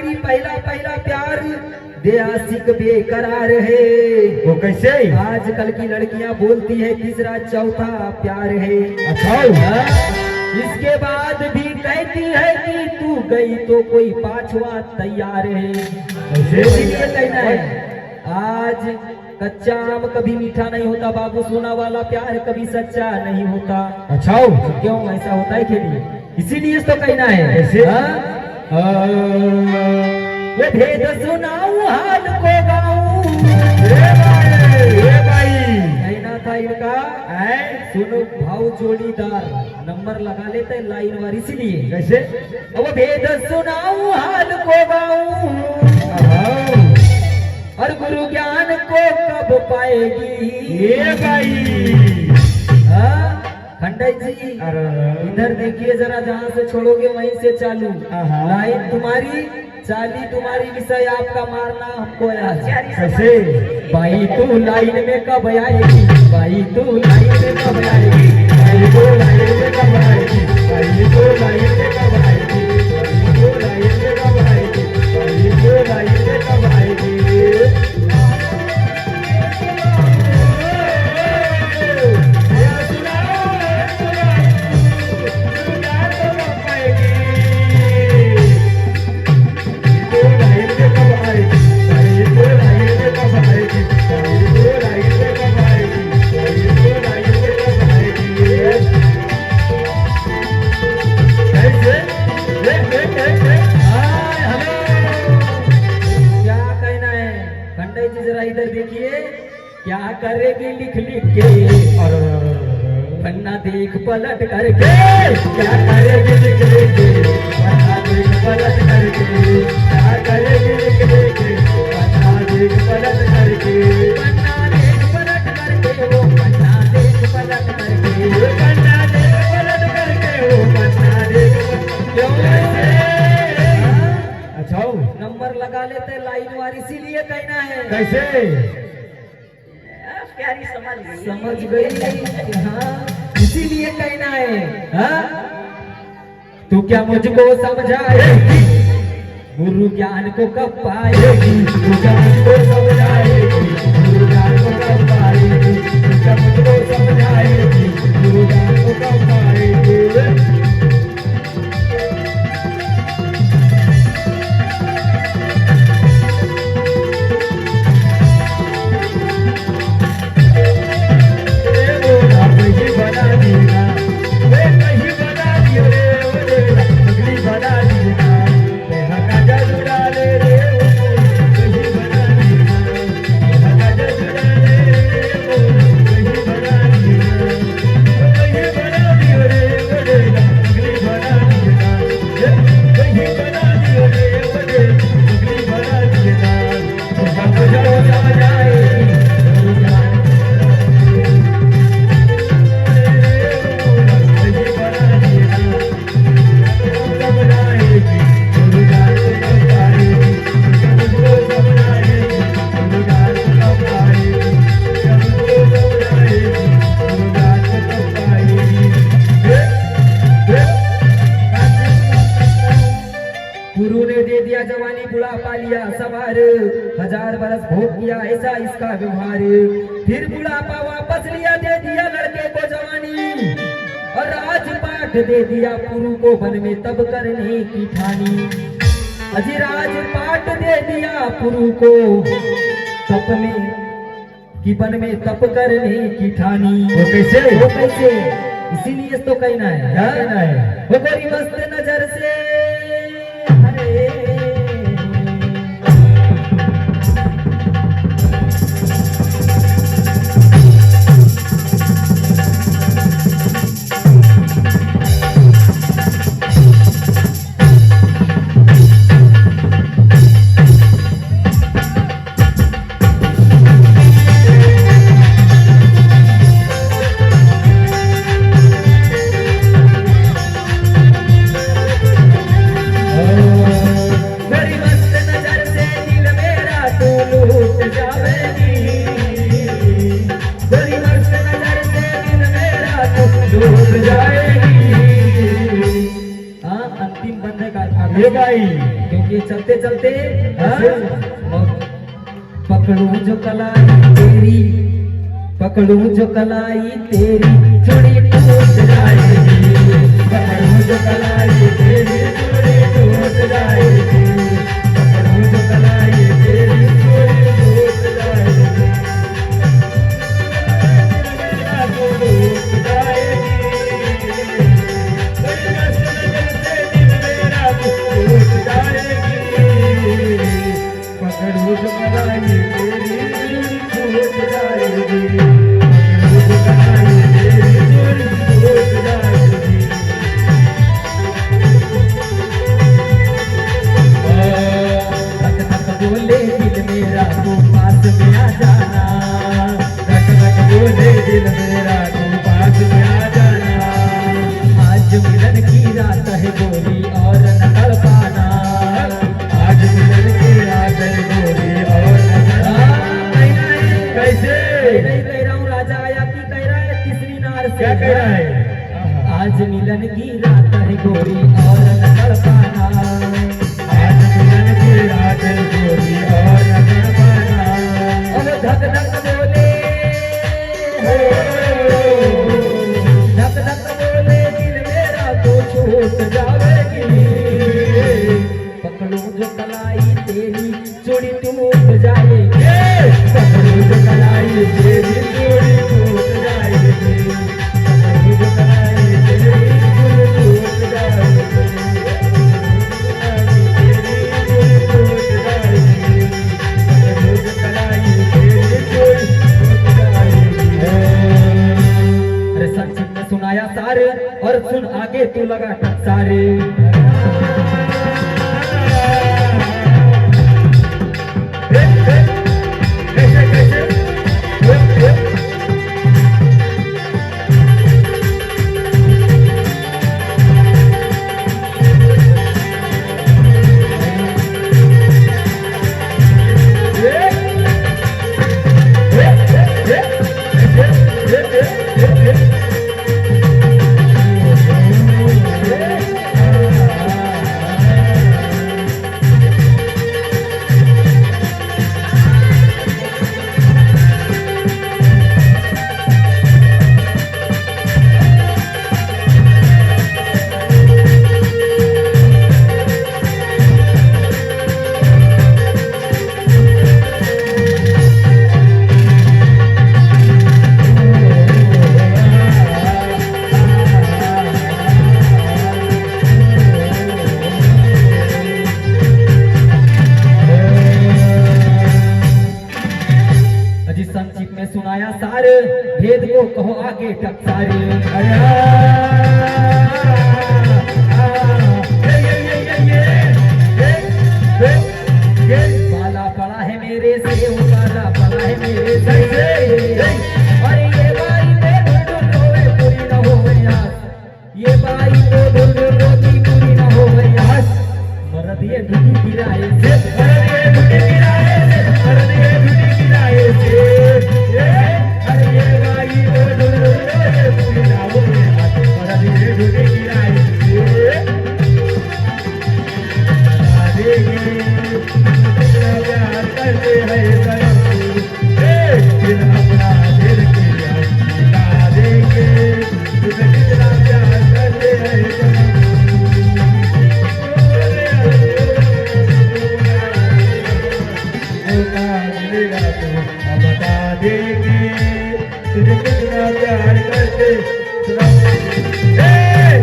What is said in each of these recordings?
शायरी पहला पहला प्यार दे आशिक बेकरार है। वो कैसे? आजकल की लड़कियां बोलती है तीसरा चौथा प्यार है। अच्छा इसके बाद भी कहती है कि तू गई तो कोई पांचवा तैयार है। इसलिए कहना है आज कच्चा आम कभी मीठा नहीं होता बाबू, सोना वाला प्यार कभी सच्चा नहीं होता। अच्छा क्यों ऐसा होता है खेली? इसीलिए तो कहना है ऐसे? ये भेद सुनाऊं हाल को गाऊं। कहना था इनका सुनो भाव जोड़ीदार नंबर लगा लेते हैं लाइन वार, इसीलिए कैसे? अब भेद सुनाऊं हाल को गाऊं और गुरु ज्ञान को कब पाएगी ये भाई। खंडई जी इधर देखिए जरा, जहाँ से छोड़ोगे वहीं से चालू। लाइन तुम्हारी चाली तुम्हारी, विषय आपका मारना हमको याद। कैसे? भाई तू लाइन में कब आएगी, भाई तू लाइन में कब आएगी, भाई तो लाइन में कब आएगी, भाई तो लाइन में कब आएगी, भाई तो लाइन में कब आएगी, भाई तो लाइन में कब आएगी। इधर देखिए क्या करेगी लिख लिख के और पन्ना देख पलट करके, क्या करेगी लिख लिख के पन्ना देख पलट करके, क्या करेगी लिख लिख के पन्ना देख पलट करके, पन्ना देख पलट करके वो पन्ना देख पलट करके, पन्ना देख पलट करके वो पन्ना देख। क्यों अच्छा नंबर लगा लेते लाइन वार, इसीलिए कहना है। कैसे? प्यारी समझ गई। हाँ इसीलिए कहना है। हाँ तू क्या मुझको समझाएगी, गुरु ज्ञान को कब पाएगी, तू ज्ञान को समझाएगी, गुरु ज्ञान को कब पाएगी, तू क्या मुझको समझाएगी, गुरु ज्ञान को कब पाएगी। जवानी बुढ़ापा लिया सवार, 1000 बरस भोग किया ऐसा इसका व्यवहार, फिर बुढ़ापा वापस लिया, दे दिया लड़के को जवानी, और राजपाट दे दिया पुरु को वन में तब करने की ठानी। अजी राजपाट दे दिया पुरु को तप में कि वन में तप करने की ठानी। वो कैसे? वो कैसे? इसीलिए तो कहना है वो गोरी मस्त नजर से चलिए चलते चलते पकड़ू जो कलाई तेरी, पकड़ू जो कलाई तेरी चूड़ी टूट जाएगी, पकड़ू जो कलाई तेरी चूड़ी टूट जाएगी, पकड़ू जो कलाई तेरी चूड़ी टूट जाएगी, टूट जाएगी, टूट जाएगी, पकड़ू जो कलाई तेरी टूट जाएगी, पकड़ू जो कलाई तेरी टूट जाएगी। धक धक बोले दिल मेरा तू पास में आ जाना, धक धक बोले दिल मेरा तू पास में आ जाना, आज मिलन की रात है गोरी और न कर पाना, आज मिलन की रात है गोरी और न कर पाना। कैसे नहीं कह रहा हूँ राजा आया की कह रहा है तीसरी नार से, क्या कह रहा है? आज मिलन की रात है गोरी और न कर पाना, आज मिलन की रात है गोरी और न कर पाना, और धक धक बोले धक धक बोले दिल मेरा तो छूट जाएगी, पकड़ो जो कलाई तेरी चूड़ी टूट जाएगी, पकड़ो जो कलाई तेरी चूड़ी टूट जाएगी, पकड़ो जो कलाई तेरी चूड़ी टूट जाएगी, टूट जाएगी, पकड़ो जो कलाई तेरी चूड़ी टूट जाएगी। अरे संक्षिप्त में सुनाया सारे और सुन आगे तू लगा सारे। संक्षिप्त में सुनाया सारे भेद को कहो आगे टकसारे। बाला पड़ा है मेरे से, बाला पड़ा है मेरे से, अरे ये बाई पे ढूंढ रोए पूरी न हो यार, ये बाई पे ढूंढ रोती पूरी न हो यार, मर्द ये ढूंढी गिराए से, मर्द ये ढूंढी गिराए से, मर्द ये ढूंढी गिराए से, अरे ये बाई पे ढूंढ रोए पूरी न हो यार, मर्द ये ढूंढी गिराए से, प्यार करते हैं सनम, फिर अपना दिल किया बता देंगे, तुम्हें कितना प्यार करते हैं सनम, मिलेगा तो बता देंगे, तुम्हें कितना प्यार करते सनम,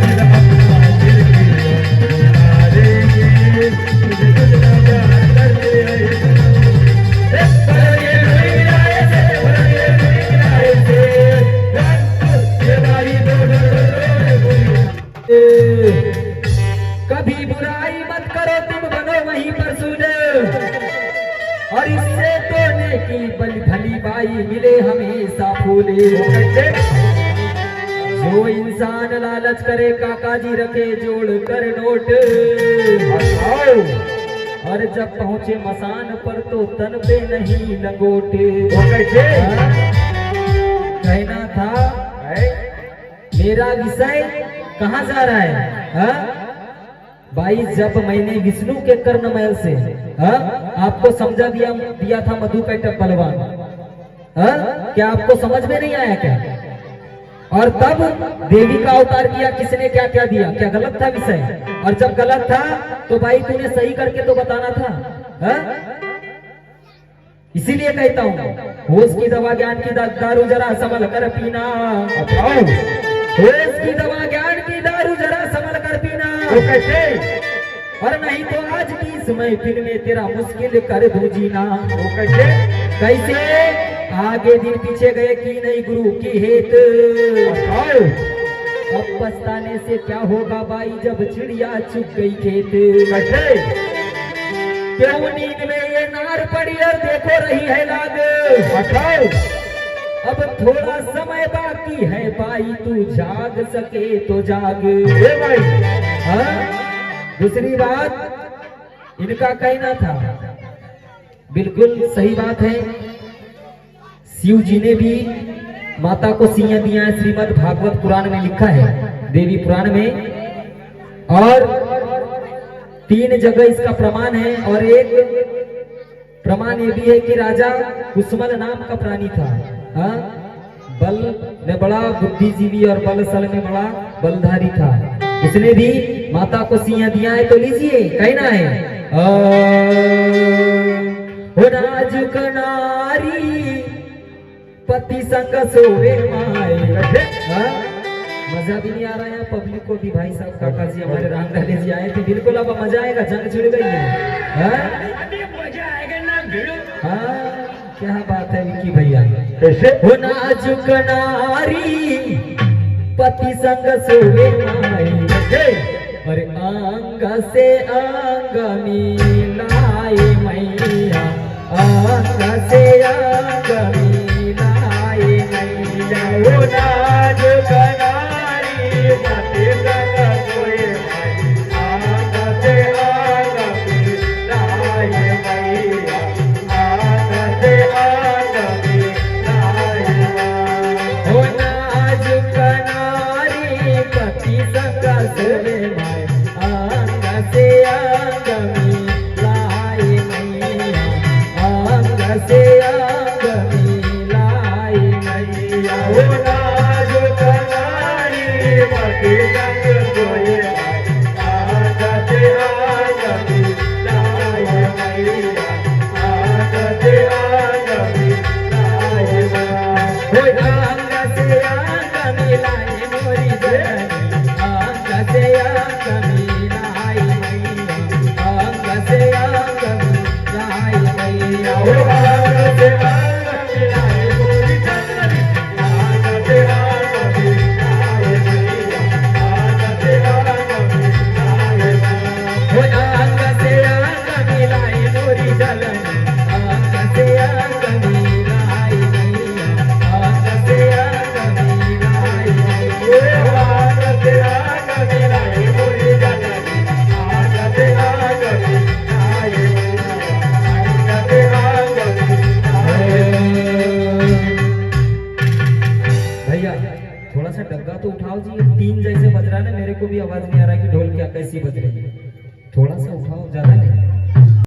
फिर अपना दिल किया बता देंगे, तुम्हें कितना प्यार करते हैं सनम। कभी बुराई मत करो, तुम बनो वहीं पर सुने, और इससे तो नेकी भली बाई मिले हमेशा फूले। जो इंसान लालच करे काका जी रखे जोड़ कर नोट, और जब पहुंचे मसान पर तो तन पे नहीं लंगोटे। कहना था मेरा विषय कहाँ जा रहा है, भाई जब मैंने विष्णु के कर्णमैल से आपको समझा दिया था मधु कैटभ बलवान, क्या आपको समझ में नहीं आया क्या? और तब देवी का अवतार किया, किसने क्या क्या दिया? क्या गलत था विषय? और जब गलत था तो भाई तूने सही करके तो बताना था। इसीलिए कहता हूँ होश की दवा ज्ञान की दारू जरा संभल कर पीना। होश की दवा ज्ञान की दारू जरा संभल कर पीना। वो कैसे? और नहीं तो आज की इस महफिल में तेरा मुश्किल कर दूं जीना। वो कैसे? कैसे? आगे दिन पीछे गए कि नहीं गुरु की हेत। अब पछताने से क्या होगा भाई जब चिड़िया चुग गई खेत। कैसे? क्यों नींद में ये नार पड़ी और देखो रही है लाग। अब थोड़ा समय बाकी है भाई तू जाग सके तो जाग। भाई दूसरी बात इनका कहना था, बिल्कुल सही बात है, शिव जी ने भी माता को सिंह दिया है, श्रीमद् भागवत पुराण में लिखा है, देवी पुराण में। और 3 जगह इसका प्रमाण है। और एक प्रमाण ये भी है कि राजा कुसुमल नाम का प्राणी था। बल में बड़ा बुद्धिजीवी और बलसल में बड़ा बलधारी था। उसने भी माता को सिंह दिया है। तो लीजिए कहना है, नाजुक नारी पति संग सोवे माए। मजा भी नहीं आ रहा है पब्लिक को भी। भाई साहब काका जी हमारे रामधारी जी आए थे, बिल्कुल अब मजा आएगा, जंग छिड़ गई है। मजा आएगा ना भिड़ो। हाँ क्या बात है विक्की भैया। कैसे? हो नाजुक नारी पति संग सोवे माए। और अंग से अंग मिलाए मैया, अंग से अंग मिलाए मैया। वो नाजुक नारी पति संग सोवे माए, आंख से आंख मिलाए मैया, आंख से आंख मिलाए मैया। हो नाजुक नारी पति संग सोवे माए, अंग से अंग मिलाए मैया, अंग से अंग मिलाए मैया। वो नाजुक नारी पति संग सोवे माए, आंख से आंख मिलाए मैया, आंख से आंख मिलाए मैया। हो अंग से अंग मिलाए मोरी जननी, अंग से अंग मिलाए मैया, अंग से अंग मिलाए मैया। वो आंख से आंख मिलाए मोरी जननी, आंख से आंख मिलाए मैया, आंख से आंख मिलाए मैया। हो अंग से अंग मिलाए मोरी जननी, अंग से अंग मिलाए मैया, अंग से अंग मिलाए वो मैया। आंख से आंख मिलाए मोरी जननी, आंख से आंख मिलाए मैया, आंख से आंख मिलाए। भैया थोड़ा सा डग्गा तो उठाओ जी, 3 जैसे बज रहा है ना, मेरे को भी आवाज नहीं आ रहा कि ढोल क्या कैसी बज रही है। थोड़ा सा उठाओ, ज्यादा नहीं।